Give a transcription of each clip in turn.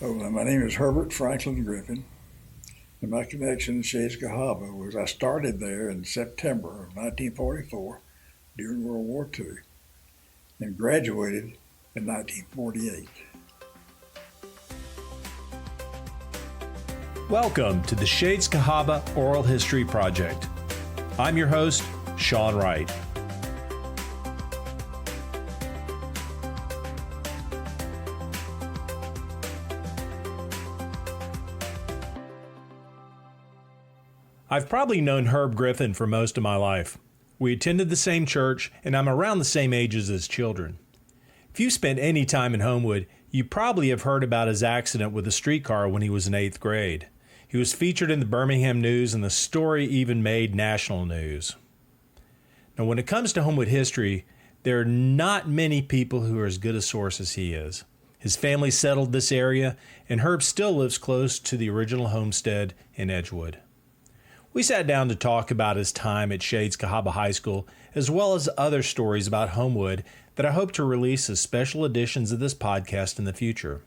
Oh, my name is Herbert Franklin Griffin, and my connection to Shades Cahaba was I started there in September of 1944 during World War II and graduated in 1948. Welcome to the Shades Cahaba Oral History Project. I'm your host, Sean Wright. I've probably known Herb Griffin for most of my life. We attended the same church, and I'm around the same ages as children. If you spent any time in Homewood, you probably have heard about his accident with a streetcar when he was in 8th grade. He was featured in the Birmingham news, and the story even made national news. Now, when it comes to Homewood history, there are not many people who are as good a source as he is. His family settled this area, and Herb still lives close to the original homestead in Edgewood. We sat down to talk about his time at Shades Cahaba High School, as well as other stories about Homewood that I hope to release as special editions of this podcast in the future.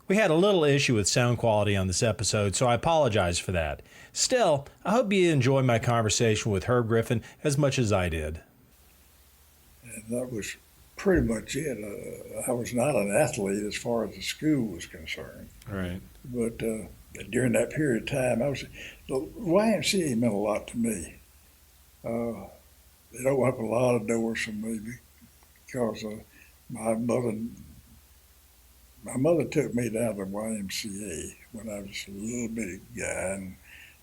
We had a little issue with sound quality on this episode, so I apologize for that. Still, I hope you enjoy my conversation with Herb Griffin as much as I did. And that was pretty much it. I was not an athlete as far as the school was concerned. Right. But during that period of time, the YMCA meant a lot to me. It opened up a lot of doors for me because my mother took me down to the YMCA when I was a little bitty guy and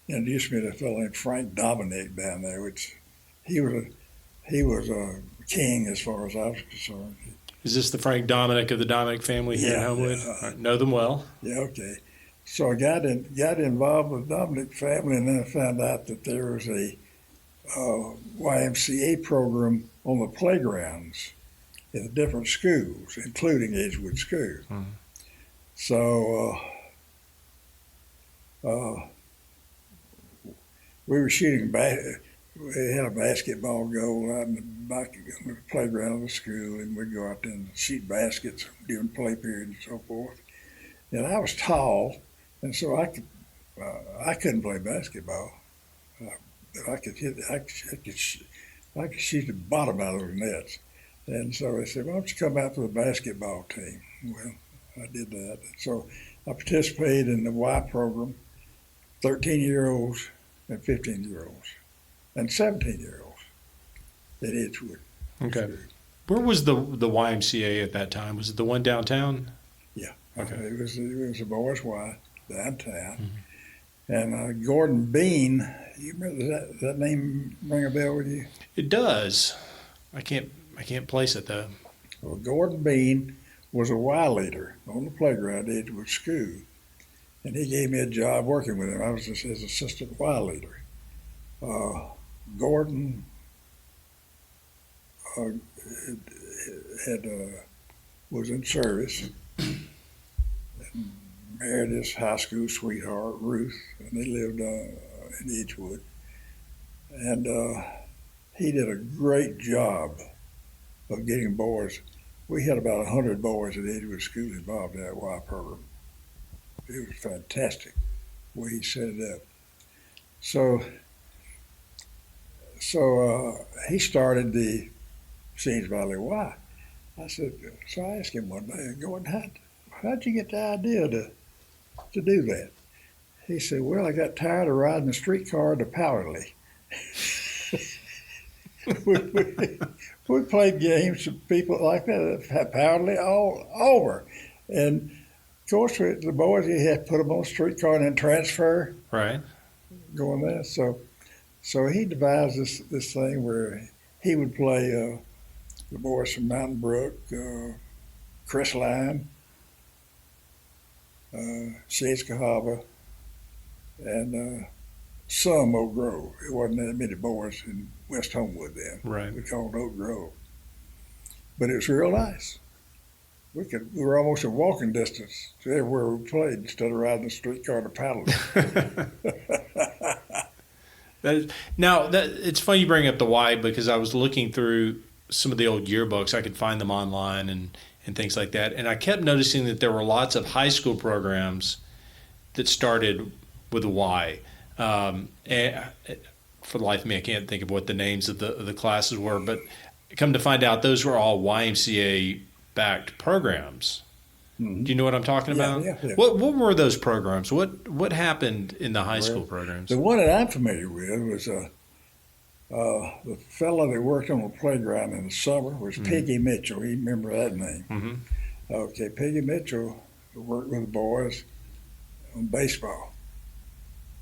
introduced me to a fellow named Frank Dominic down there, which he was a king as far as I was concerned. Is this the Frank Dominic of the Dominic family here in Homewood? Yeah. Know them well. Yeah, okay. So I got involved with the Dominic family, and then I found out that there was a YMCA program on the playgrounds at the different schools, including Edgewood School. Mm-hmm. So we were shooting we had a basketball goal out in the back on the playground of the school, and we'd go out there and shoot baskets during play period and so forth. And I was tall, and so I couldn't play basketball. I could shoot the bottom out of those nets. And so they said, "Why don't you come out for the basketball team?" Well, I did that. So I participated in the Y program, 13-year-olds and 15-year-olds and 17-year-olds at Edgewood. Okay. Where was the YMCA at that time? Was it the one downtown? Yeah. Okay. It was a boys' Y downtown. Mm-hmm. And Gordon Bean, you remember that name ring a bell with you? It does. I can't place it though. Well, Gordon Bean was a Y leader on the playground at Edgewood School, and he gave me a job working with him. I was his assistant Y leader. Gordon was in service and married his high school sweetheart, Ruth, and they lived in Edgewood. And he did a great job of getting boys. We had about 100 boys at Edgewood School involved in that Y program. It was fantastic the way he set it up. So he started the Scenes Valley Y. So I asked him one day, Gordon, how'd you get the idea to do that? He said, well, I got tired of riding the streetcar to Powderly. we played games with people like that, Powderly all over. And of course, the boys, you had to put them on a streetcar and then transfer. Right. Going there. So he devised this thing where he would play the boys from Mountain Brook, Crestline, Shades Cahaba, and some Oak Grove. It wasn't that many boys in West Homewood then. Right. We called Oak Grove. But it was real nice. We were almost a walking distance to everywhere we played instead of riding the streetcar to Paddle. It's funny you bring up the Y because I was looking through some of the old yearbooks. I could find them online, and things like that. And I kept noticing that there were lots of high school programs that started with a Y. And for the life of me, I can't think of what the names of the classes were, but come to find out, those were all YMCA-backed programs. Mm-hmm. Do you know what I'm talking about? Yeah. What were those programs? What happened in the high school programs? The one that I'm familiar with was the fellow that worked on the playground in the summer was Peggy Mitchell. You remember that name? Mm-hmm. Okay, Peggy Mitchell worked with the boys on baseball,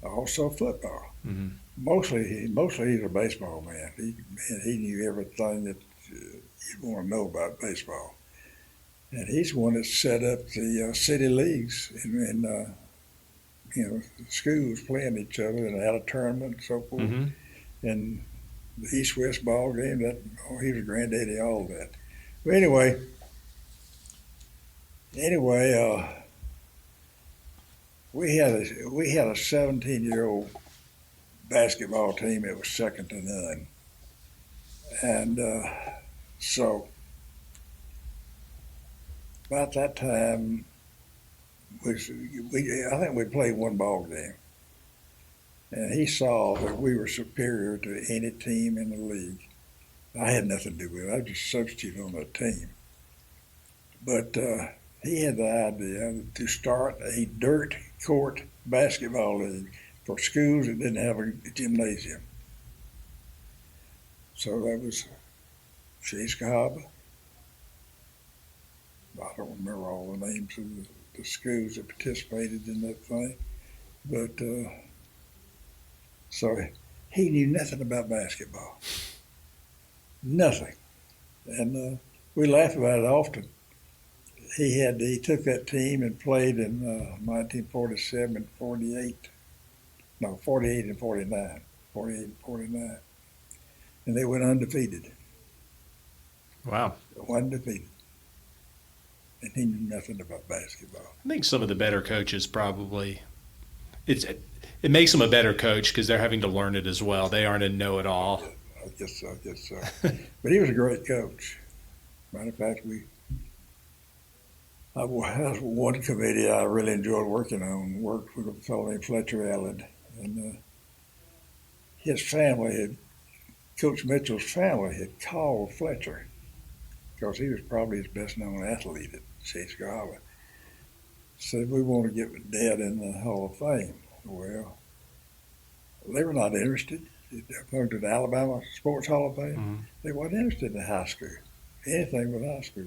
also football. Mm-hmm. Mostly he's a baseball man. He knew everything that you'd want to know about baseball. And he's the one that set up the city leagues in schools playing each other and had a tournament and so forth. Mm-hmm. And the East-West ball game, he was granddaddy of all that. But anyway, we had a 17-year-old basketball team that was second to none. And so about that time, I think we played one ball game. And he saw that we were superior to any team in the league. I had nothing to do with it. I was just a substitute on that team. But he had the idea to start a dirt court basketball league for schools that didn't have a gymnasium. So that was Shades Cahaba. I don't remember all the names of the schools that participated in that thing. But so he knew nothing about basketball. Nothing. And we laugh about it often. He took that team and played in 1947 and 48. No, 48 and 49. 48 and 49. And they went undefeated. Wow. Undefeated. And he knew nothing about basketball. I think some of the better coaches probably it makes them a better coach because they're having to learn it as well. They aren't a know-it-all. I guess so. But he was a great coach. Matter of fact, I had one committee I really enjoyed working on. Worked with a fellow named Fletcher Allen, and his family Coach Mitchell's family had called Fletcher because he was probably his best-known athlete at Shades Cahaba. Said, we want to get Dad in the Hall of Fame. Well, they were not interested. According to the Alabama Sports Hall of Fame, Mm-hmm. they weren't interested in high school, anything with high school.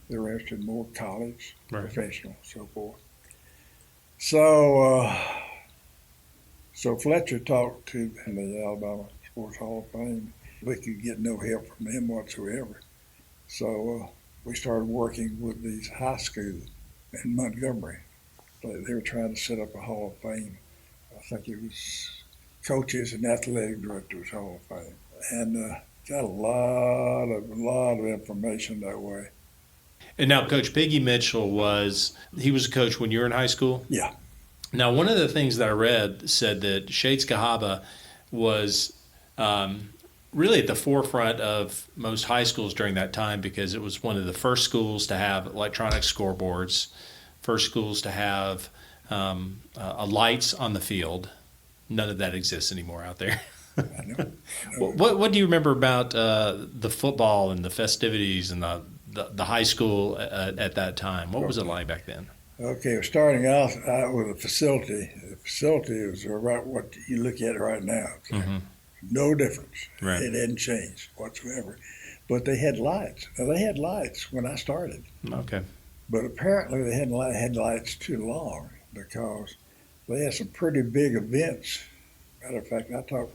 They were interested in more college, Right. professional, so forth. So, so Fletcher talked to the Alabama Sports Hall of Fame. We could get no help from him whatsoever. So we started working with these high schools in Montgomery. They were trying to set up a Hall of Fame. I think it was coaches and athletic directors Hall of Fame, and got a lot of information that way. And now Coach Peggy Mitchell was a coach when you were in high school? Yeah. Now, one of the things that I read said that Shades Cahaba was really at the forefront of most high schools during that time because it was one of the first schools to have electronic scoreboards, first schools to have lights on the field. None of that exists anymore out there. I know. What do you remember about the football and the festivities and the high school at that time? What was it like back then? Okay, starting out with a facility. The facility was right what you look at right now. Mm-hmm. No difference. Right. It hadn't changed whatsoever. But they had lights. Now, they had lights when I started. Okay. But apparently they hadn't had lights too long because they had some pretty big events. Matter of fact, I talked,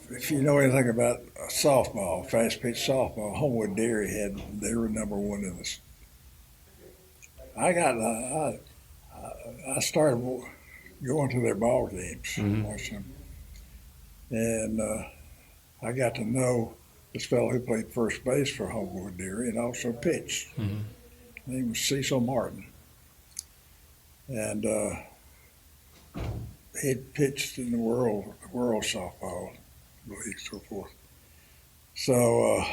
if you know anything about softball, fast-pitch softball, Homewood Dairy they were number one in this. I started going to their ball games, Mm-hmm. watching them. And I got to know this fellow who played first base for Homewood Dairy and also pitched. Mm-hmm. His name was Cecil Martin. And he'd pitched in the world softball league, so forth. So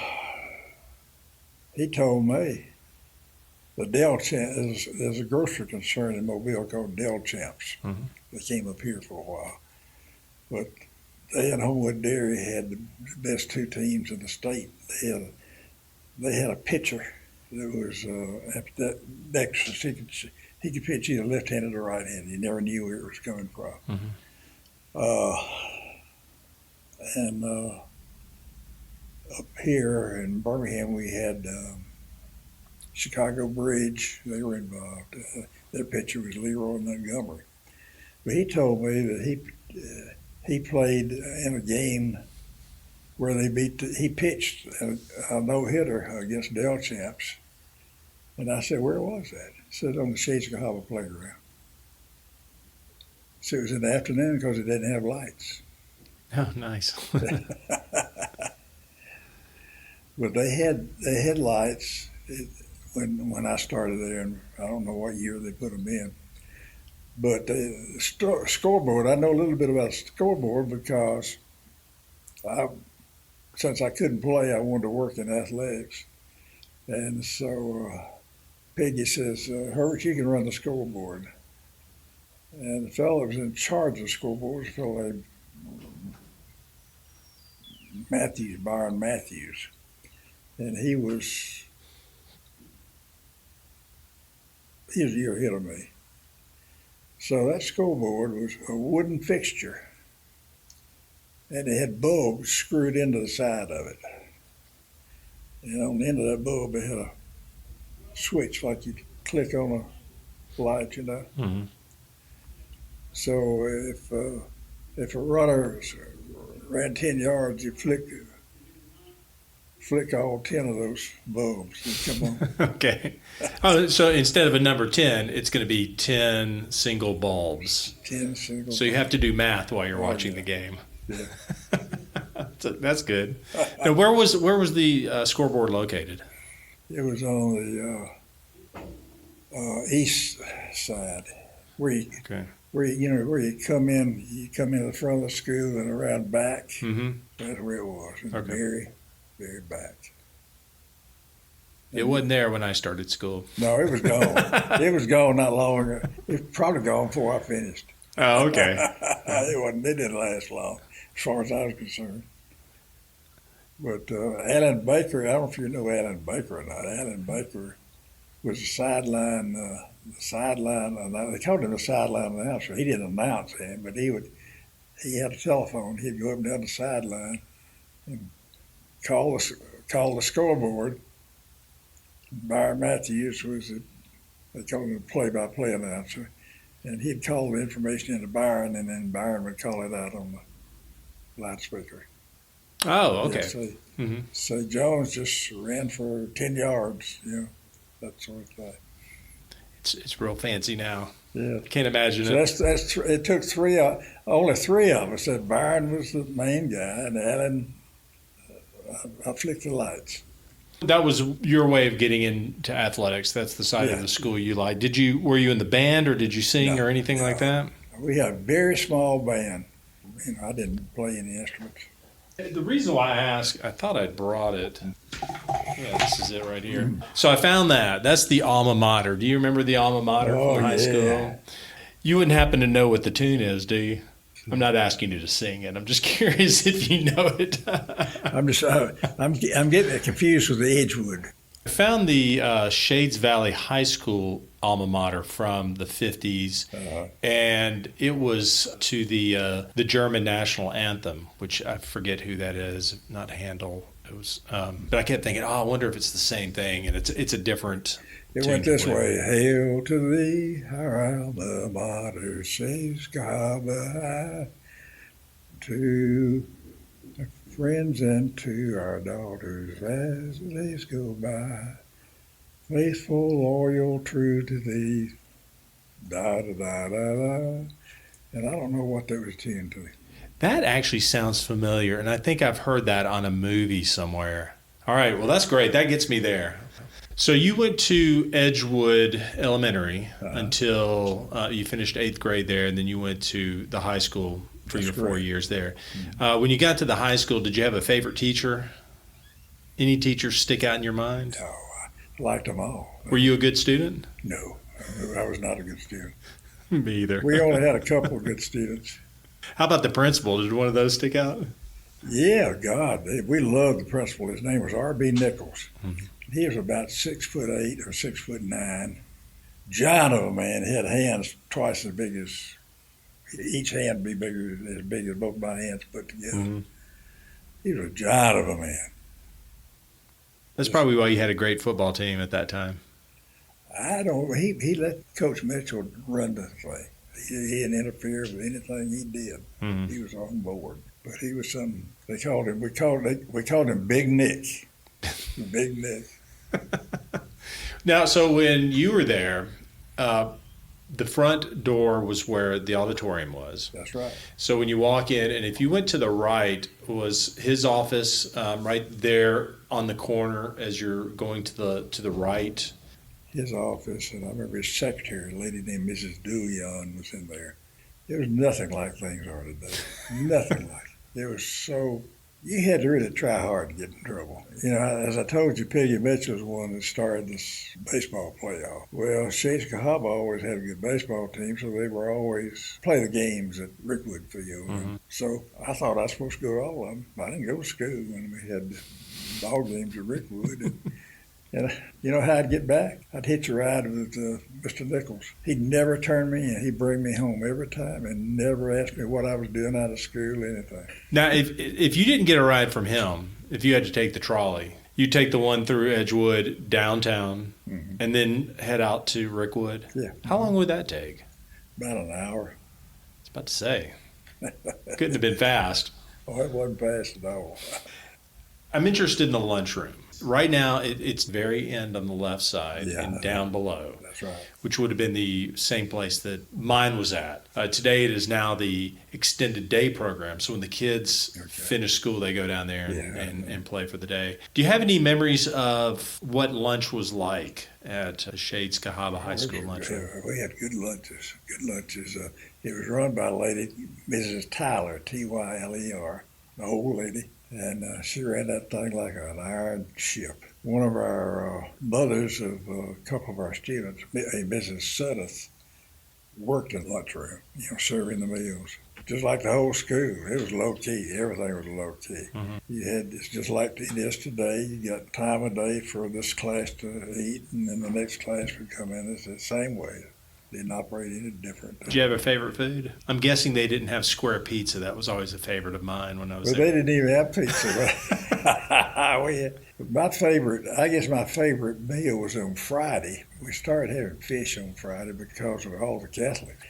he told me the Del Champs, there's a grocery concern in Mobile called Del Champs. Mm-hmm. They came up here for a while. But they and Homewood Dairy had the best two teams in the state. They had a pitcher that was dexterous. He could pitch either left-handed or right-handed. You never knew where it was coming from. Mm-hmm. And up here in Birmingham, we had Chicago Bridge. They were involved. Their pitcher was Leroy Montgomery. But he told me that he played in a game where he pitched a no-hitter against Del Champs. And I said, where was that? He said, on the Shades Cahaba playground. So it was in the afternoon because it didn't have lights. Oh, nice. But they had lights when I started there, and I don't know what year they put them in. But the scoreboard, I know a little bit about the scoreboard because since I couldn't play, I wanted to work in athletics. And so Peggy says, Herbert, you can run the scoreboard. And the fellow that was in charge of the scoreboard was a fellow named Byron Matthews. And he was a year ahead of me. So that scoreboard was a wooden fixture, and it had bulbs screwed into the side of it. And on the end of that bulb, it had a switch like you'd click on a light, you know. Mm-hmm. So if a runner ran 10 yards, you flick all 10 of those bulbs. They'd come on. Okay. Oh, so instead of a number 10, it's going to be 10 single bulbs. 10 single. So you have to do math while you're watching the game. Yeah. That's good. Now, where was the scoreboard located? It was on the east side, where you come in the front of the school and around back. Mm-hmm. That's where it was. It was Okay. very, very back. It wasn't there when I started school. No, it was gone. It was gone not long ago. It was probably gone before I finished. Oh, okay. It didn't last long, as far as I was concerned. But Alan Baker, I don't know if you know Alan Baker or not. Alan Baker was a sideline. They called him a sideline announcer. He didn't announce him, but he had a telephone. He'd go up and down the sideline and call the scoreboard. Byron Matthews they called him a play-by-play announcer, and he'd call the information into Byron, and then Byron would call it out on the loudspeaker. Oh, okay. Yeah, so Jones just ran for 10 yards, that sort of thing. It's real fancy now. Yeah. Can't imagine So it. it took only three of us. That Byron was the main guy, and Alan, I flicked the lights. That was your way of getting into athletics. That's the side of the school you liked. Were you in the band, or did you sing or anything like that? We had a very small band. I didn't play any instruments. The reason why I asked, I thought I'd brought it. Yeah, this is it right here. So I found that. That's the alma mater. Do you remember the alma mater from high school? You wouldn't happen to know what the tune is, do you? I'm not asking you to sing it. I'm just curious if you know it. I'm getting it confused with the Edgewood. I found the Shades Valley High School alma mater from the 50s, and it was to the German national anthem, which I forget who that is, not Handel. It was, but I kept thinking, I wonder if it's the same thing, and it's a different. It went this way: Hail to thee, our alma mater, Shades Cahaba High, to our friends and to our daughters as the days go by. Faithful, loyal, true to thee, da da da da da. And I don't know what that was tuned to. That actually sounds familiar, and I think I've heard that on a movie somewhere. All right, well, that's great. That gets me there. So you went to Edgewood Elementary until you finished 8th grade there, and then you went to the high school for your 4 years there. When you got to the high school, did you have a favorite teacher? Any teachers stick out in your mind? No, I liked them all. Were you a good student? No, I was not a good student. Me either. We only had a couple of good students. How about the principal? Did one of those stick out? Yeah, God, we loved the principal. His name was R.B. Nichols. Mm-hmm. He was about 6'8" or 6'9". Giant of a man. He had hands twice as big as, each hand be as big as both my hands put together. Mm-hmm. He was a giant of a man. That's probably why you had a great football team at that time. He let Coach Mitchell run the thing. He didn't interfere with anything he did. Mm-hmm. He was on board. But he was something, we called him Big Nick. Big Nick. Now, so when you were there, the front door was where the auditorium was. That's right. So when you walk in, and if you went to the right, was his office right there on the corner as you're going to the right? His office, and I remember his secretary, a lady named Mrs. Douillon, was in there. It was nothing like things are today. Nothing like it. It was so, you had to really try hard to get in trouble. You know, as I told you, Peggy Mitchell was one that started this baseball playoff. Well, Shades Cahaba always had a good baseball team, so they were always play the games at Rickwood Field. Mm-hmm. So I thought I was supposed to go to all of them. I didn't go to school when we had ball games at Rickwood. And you know how I'd get back? I'd hitch a ride with Mr. Nichols. He'd never turn me in. He'd bring me home every time and never ask me what I was doing out of school, anything. Now, if you didn't get a ride from him, if you had to take the trolley, you'd take the one through Edgewood downtown Mm-hmm. and then head out to Rickwood. Yeah. How long would that take? About an hour. I was about to say. Couldn't have been fast. Oh, it wasn't fast at all. I'm interested in the lunchroom. Right now, it's very end on the left side and down below. That's right. Which would have been the same place that mine was at. Today, it is now the extended day program. So when the kids finish school, they go down there and play for the day. Do you have any memories of what lunch was like at Shades Cahaba High School lunchroom? We had good lunches. Good lunches. It was run by a lady, Mrs. Tyler, Tyler, an old lady. And she ran that thing like an iron ship. One of our mothers of a couple of our students, a Mrs. Suddeth, worked in the lunchroom, serving the meals. Just like the whole school, it was low key. Everything was low key. Mm-hmm. It's just like it is today. You got time of day for this class to eat, and then the next class would come in. It's the same way. Didn't operate any different. Did you have a favorite food? I'm guessing they didn't have square pizza. That was always a favorite of mine when I was there. They didn't even have pizza. My favorite meal was on Friday. We started having fish on Friday because of all the Catholics.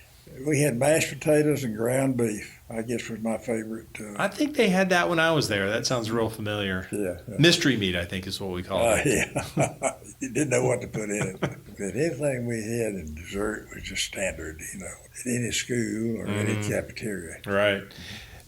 We had mashed potatoes and ground beef, I guess was my favorite. I think they had that when I was there. That sounds real familiar. Yeah. Mystery meat, I think, is what we call it. Yeah. You didn't know what to put in it. But anything we had in dessert was just standard, in any school or any cafeteria. Right.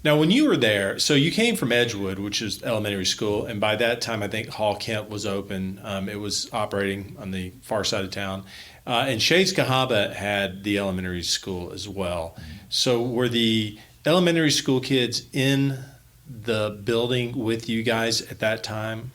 Now, when you were there, so you came from Edgewood, which is elementary school, and by that time, I think Hall Kent was open. It was operating on the far side of town. And Shades Cahaba had the elementary school as well. So were the elementary school kids in the building with you guys at that time?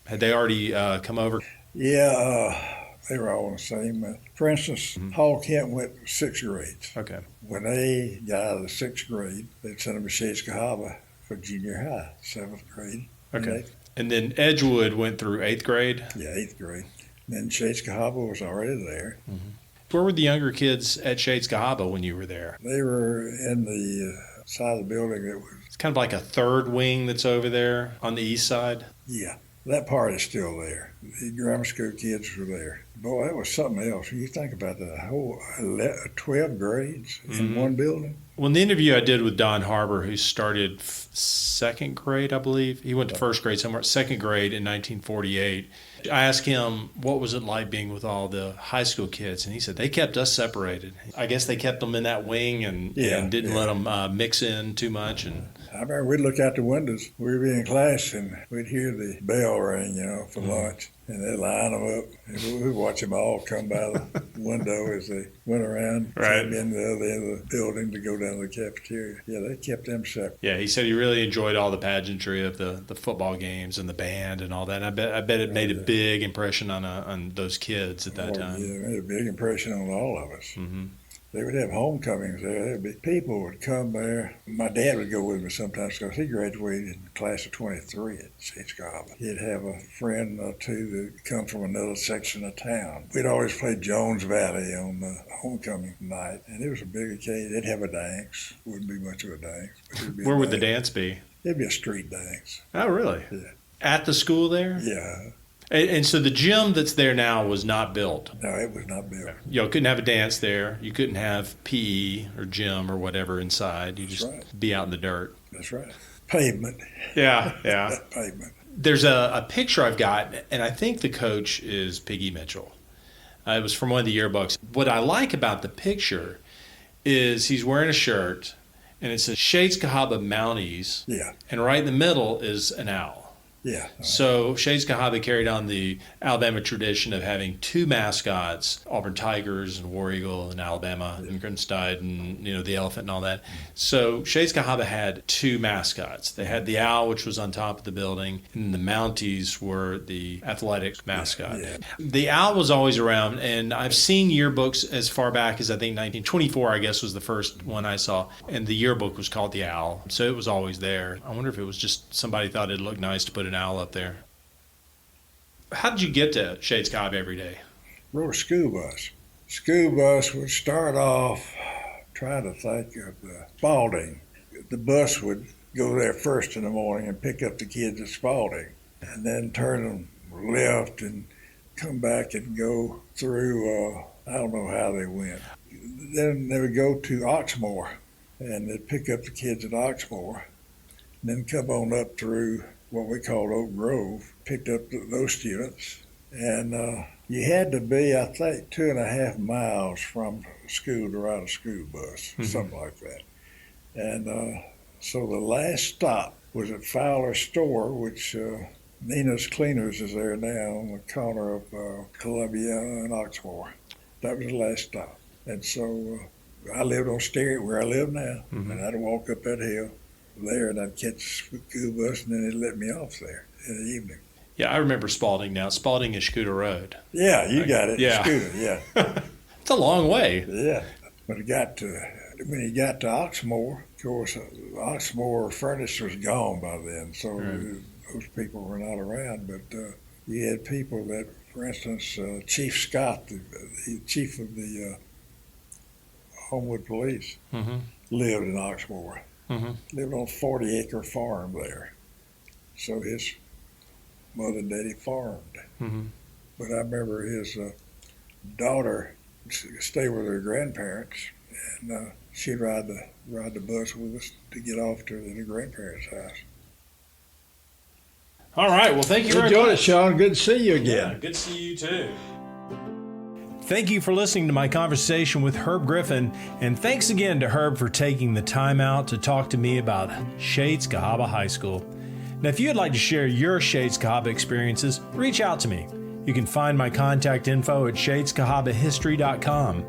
Had they already come over? Yeah, they were all the same. For instance, Hall Kent went 6 grades. Okay. When they got out of the 6th grade, they'd send them to Shades Cahaba for junior high, 7th grade. Okay. And then Edgewood went through 8th grade? Yeah, 8th grade. Then Shades Cahaba was already there. Mm-hmm. Where were the younger kids at Shades Cahaba when you were there? They were in the side of the building that was... It's kind of like a third wing that's over there on the east side? Yeah, that part is still there. The grammar school kids were there. Boy, that was something else. When you think about that, whole 12 grades in one building. Well, in the interview I did with Don Harbor, who started 2nd grade, I believe. He went to 1st grade somewhere, 2nd grade in 1948. I asked him, what was it like being with all the high school kids? And he said, they kept us separated. I guess they kept them in that wing and didn't let them mix in too much. And I remember we'd look out the windows. We'd be in class and we'd hear the bell ring, for lunch. And they'd line them up. And we'd watch them all come by the window as they went around, Right. came in the other end of the building to go down to the cafeteria. Yeah, they kept them separate. Yeah, he said he really enjoyed all the pageantry of the football games and the band and all that. I bet it made a big impression on those kids at that time. Yeah, it made a big impression on all of us. Mm-hmm. They would have homecomings there. There'd be people would come there. My dad would go with me sometimes because he graduated in the class of 23 at Shades Cahaba. He'd have a friend or two that come from another section of town. We'd always play Jones Valley on the homecoming night, and it was a big occasion. They'd have a dance. Wouldn't be much of a dance. But it'd be Where would the dance be? It'd be a street dance. Oh, really? Yeah. At the school there? Yeah. And so the gym that's there now was not built. No, it was not built. You couldn't have a dance there. You couldn't have PE or gym or whatever inside. You just be out in the dirt. That's right. Pavement. Yeah. Pavement. There's a picture I've got, and I think the coach is Piggy Mitchell. It was from one of the yearbooks. What I like about the picture is he's wearing a shirt, and it says Shades Cahaba Mounties. Yeah. And right in the middle is an owl. Yeah. So Shades Cahaba carried on the Alabama tradition of having two mascots, Auburn Tigers and War Eagle in Alabama, and Grinstead and the elephant and all that. So Shades Cahaba had two mascots. They had the owl, which was on top of the building, and the Mounties were the athletic mascot. Yeah. The owl was always around, and I've seen yearbooks as far back as I think 1924, I guess, was the first one I saw, and the yearbook was called The Owl. So it was always there. I wonder if it was just somebody thought it'd look nice to put an owl up there. How did you get to Shades Cahaba every day? Rode a school bus. School bus would start off trying to think of Spalding. The bus would go there first in the morning and pick up the kids at Spalding, and then turn them left and come back and go through, I don't know how they went. Then they would go to Oxmoor, and they'd pick up the kids at Oxmoor, and then come on up through what we called Oak Grove, picked up those students. And you had to be, I think, 2.5 miles from school to ride a school bus, something like that. And so the last stop was at Fowler's store, which Nina's Cleaners is there now on the corner of Columbia and Oxmoor. That was the last stop. And so I lived on Sterry, where I live now, and I'd walk up that hill there, and I'd catch the school bus, and then they'd let me off there in the evening. Yeah, I remember Spalding now. Spalding is Scooter Road. Yeah, you got it. Yeah. Scooter, yeah. It's a long way. Yeah. But when you got to Oxmoor, of course, Oxmoor furnace was gone by then, so those people were not around. But you had people that, for instance, Chief Scott, the chief of the Homewood police, lived in Oxmoor. Lived on a 40-acre farm there. So his mother and daddy farmed. But I remember his daughter stayed with her grandparents, and she'd ride the bus with us to get off to the grandparents' house. All right. Well, thank you very Enjoyed it, much. Sean. Good to see you again. Yeah, good to see you too. Thank you for listening to my conversation with Herb Griffin, and thanks again to Herb for taking the time out to talk to me about Shades Cahaba High School. Now, if you'd like to share your Shades Cahaba experiences, reach out to me. You can find my contact info at shadescahabahistory.com.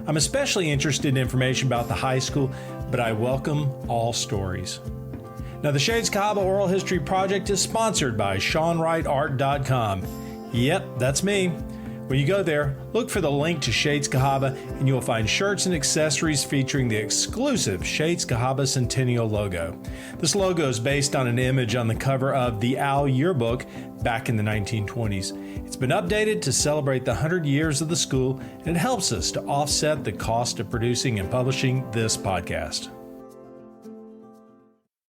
I'm especially interested in information about the high school, but I welcome all stories. Now, the Shades Cahaba Oral History Project is sponsored by SeanWrightArt.com. Yep, that's me. When you go there, look for the link to Shades Cahaba, and you'll find shirts and accessories featuring the exclusive Shades Cahaba Centennial logo. This logo is based on an image on the cover of the Owl Yearbook back in the 1920s. It's been updated to celebrate the 100 years of the school, and it helps us to offset the cost of producing and publishing this podcast.